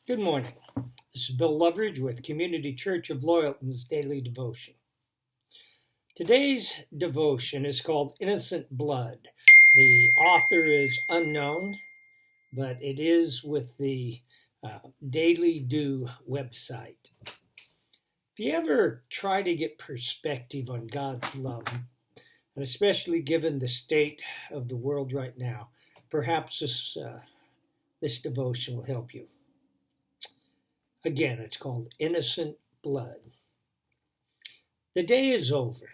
Good morning. This is Bill Loveridge with Community Church of Loyalton's Daily Devotion. Today's devotion is called Innocent Blood. The author is unknown, but it is with the Daily Do website. If you ever try to get perspective on God's love, and especially given the state of the world right now, perhaps this devotion will help you. Again, it's called Innocent Blood. The day is over.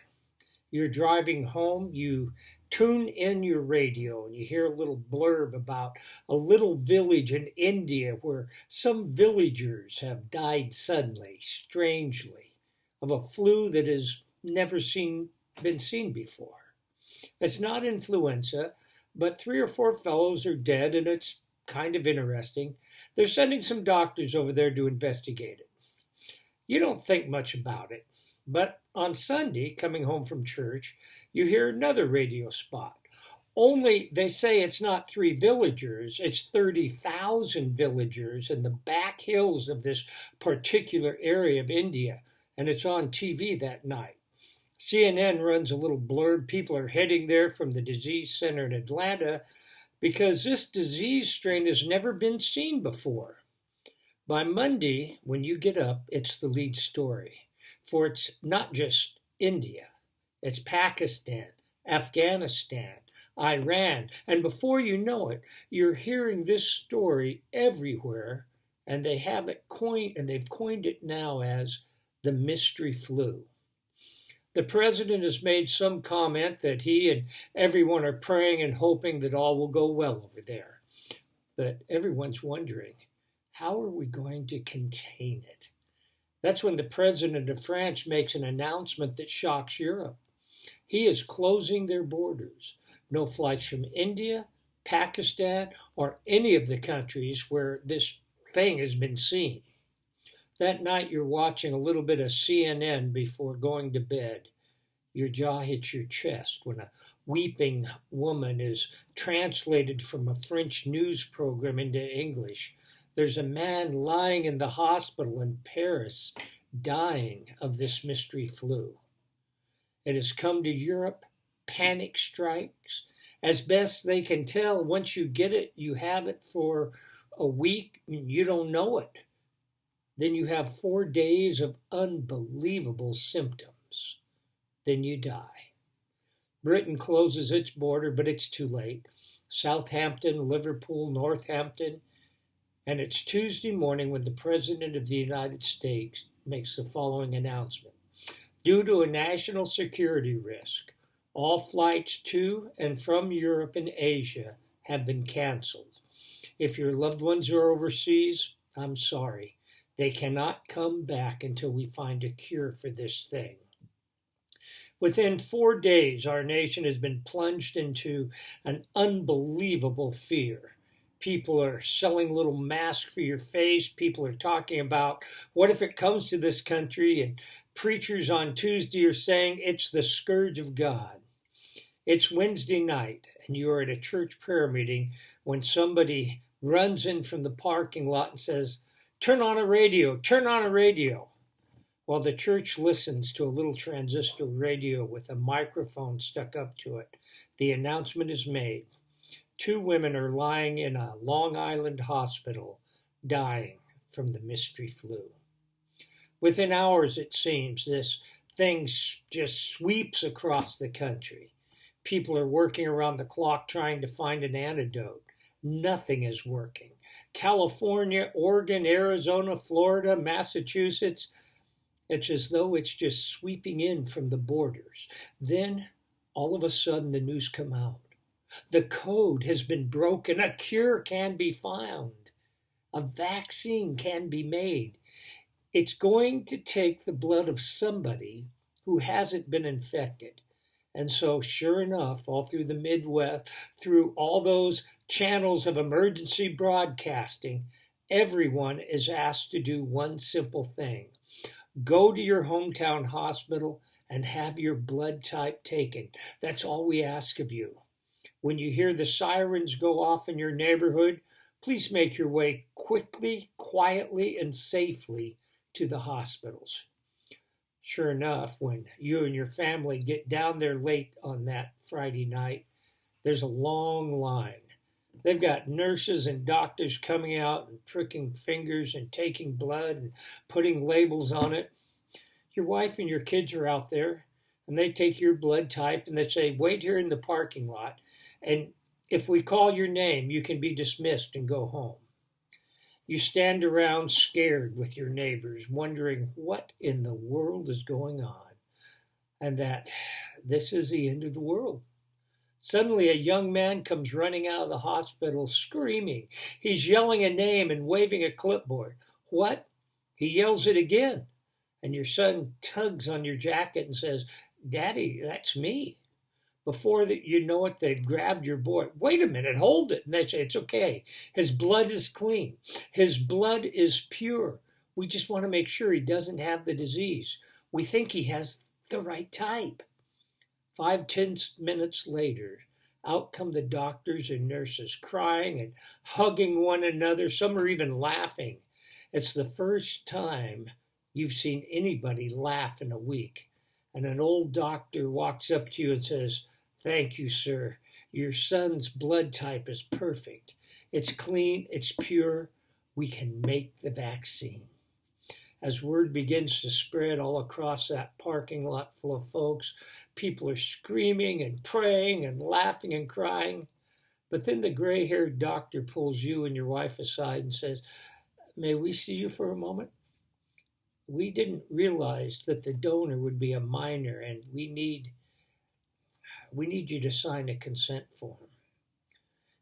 You're driving home, you tune in your radio and you hear a little blurb about a little village in India where some villagers have died suddenly, strangely, of a flu that has never been seen before. It's not influenza, but 3 or 4 fellows are dead and it's kind of interesting. They're sending some doctors over there to investigate it. You don't think much about it, but on Sunday, coming home from church, you hear another radio spot. Only they say it's not 3 villagers, it's 30,000 villagers in the back hills of this particular area of India, and it's on TV that night. CNN runs a little blurb. People are heading there from the disease center in Atlanta because this disease strain has never been seen before. By Monday, when you get up, it's the lead story. For it's not just India, it's Pakistan, Afghanistan, Iran, and before you know it, you're hearing this story everywhere, and they've coined it now as the mystery flu. The president has made some comment that he and everyone are praying and hoping that all will go well over there. But everyone's wondering, how are we going to contain it? That's when the president of France makes an announcement that shocks Europe. He is closing their borders. No flights from India, Pakistan, or any of the countries where this thing has been seen. That night you're watching a little bit of CNN before going to bed. Your jaw hits your chest when a weeping woman is translated from a French news program into English. There's a man lying in the hospital in Paris, dying of this mystery flu. It has come to Europe. Panic strikes. As best they can tell, once you get it, you have it for a week, and you don't know it. Then you have 4 days of unbelievable symptoms. Then you die. Britain closes its border, but it's too late. Southampton, Liverpool, Northampton. And it's Tuesday morning when the President of the United States makes the following announcement. Due to a national security risk, all flights to and from Europe and Asia have been canceled. If your loved ones are overseas, I'm sorry. They cannot come back until we find a cure for this thing. Within 4 days, our nation has been plunged into an unbelievable fear. People are selling little masks for your face. People are talking about what if it comes to this country, and preachers on Tuesday are saying it's the scourge of God. It's Wednesday night, and you're at a church prayer meeting when somebody runs in from the parking lot and says, "Turn on a radio, turn on a radio." While the church listens to a little transistor radio with a microphone stuck up to it, the announcement is made. 2 women are lying in a Long Island hospital, dying from the mystery flu. Within hours, it seems, this thing just sweeps across the country. People are working around the clock trying to find an antidote. Nothing is working. California, Oregon, Arizona, Florida, Massachusetts, it's as though it's just sweeping in from the borders. Then, all of a sudden, the news come out. The code has been broken. A cure can be found. A vaccine can be made. It's going to take the blood of somebody who hasn't been infected. And so, sure enough, all through the Midwest, through all those channels of emergency broadcasting, everyone is asked to do one simple thing. Go to your hometown hospital and have your blood type taken. That's all we ask of you. When you hear the sirens go off in your neighborhood, please make your way quickly, quietly, and safely to the hospitals. Sure enough, when you and your family get down there late on that Friday night, there's a long line. They've got nurses and doctors coming out and pricking fingers and taking blood and putting labels on it. Your wife and your kids are out there, and they take your blood type and they say, wait here in the parking lot, and if we call your name, you can be dismissed and go home. You stand around scared with your neighbors, wondering what in the world is going on, and that this is the end of the world. Suddenly, a young man comes running out of the hospital screaming. He's yelling a name and waving a clipboard. What? He yells it again, and your son tugs on your jacket and says, Daddy, that's me. Before that you know it, they've grabbed your boy. Wait a minute, hold it. And they say, it's okay. His blood is clean. His blood is pure. We just want to make sure he doesn't have the disease. We think he has the right type. 5-10 minutes later, out come the doctors and nurses, crying and hugging one another. Some are even laughing. It's the first time you've seen anybody laugh in a week. And an old doctor walks up to you and says, thank you, sir. Your son's blood type is perfect. It's clean, it's pure. We can make the vaccine. As word begins to spread all across that parking lot full of folks, people are screaming and praying and laughing and crying. But then the gray-haired doctor pulls you and your wife aside and says, may we see you for a moment? We didn't realize that the donor would be a minor, and we need you to sign a consent form.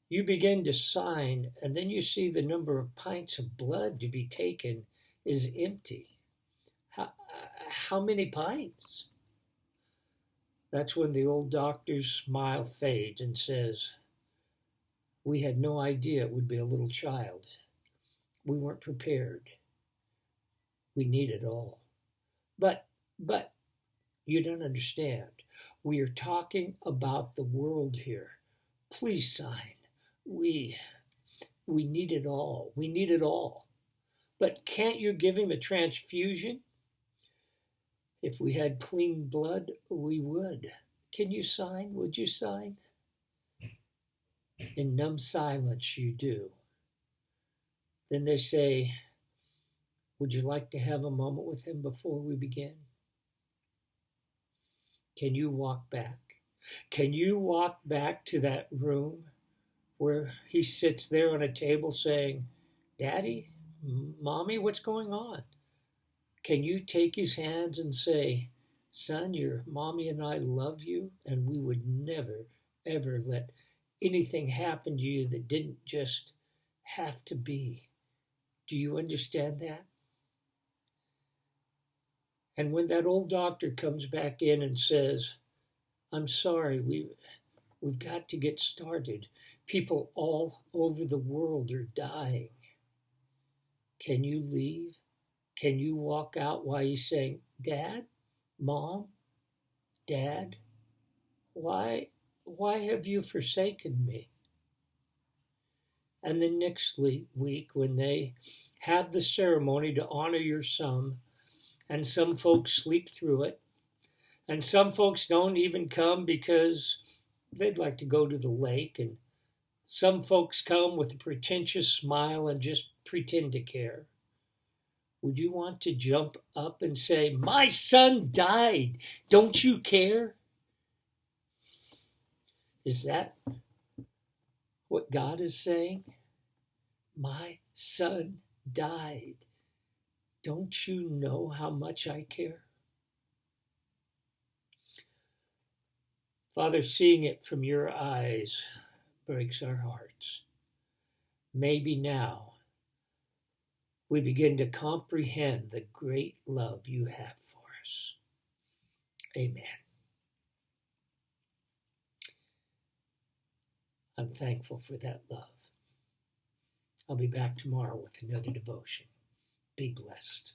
You begin to sign, and then you see the number of pints of blood to be taken is empty. How many pints? That's when the old doctor's smile fades and says, we had no idea it would be a little child. We weren't prepared. We need it all. But you don't understand. We are talking about the world here. Please sign. We need it all. We need it all. But can't you give him a transfusion? If we had clean blood, we would. Can you sign? Would you sign? In numb silence, you do. Then they say, would you like to have a moment with him before we begin? Can you walk back? Can you walk back to that room where he sits there on a table saying, Daddy, Mommy, what's going on? Can you take his hands and say, son, your mommy and I love you, and we would never, ever let anything happen to you that didn't just have to be. Do you understand that? And when that old doctor comes back in and says, I'm sorry, we've got to get started. People all over the world are dying. Can you leave? Can you walk out while he's saying, Dad, Mom, Dad, why have you forsaken me? And then next week, when they have the ceremony to honor your son, and some folks sleep through it, and some folks don't even come because they'd like to go to the lake, and some folks come with a pretentious smile and just pretend to care. Would you want to jump up and say, my son died, don't you care? Is that what God is saying? My son died. Don't you know how much I care? Father, seeing it from your eyes breaks our hearts. Maybe now we begin to comprehend the great love you have for us. Amen. I'm thankful for that love. I'll be back tomorrow with another devotion. Be blessed.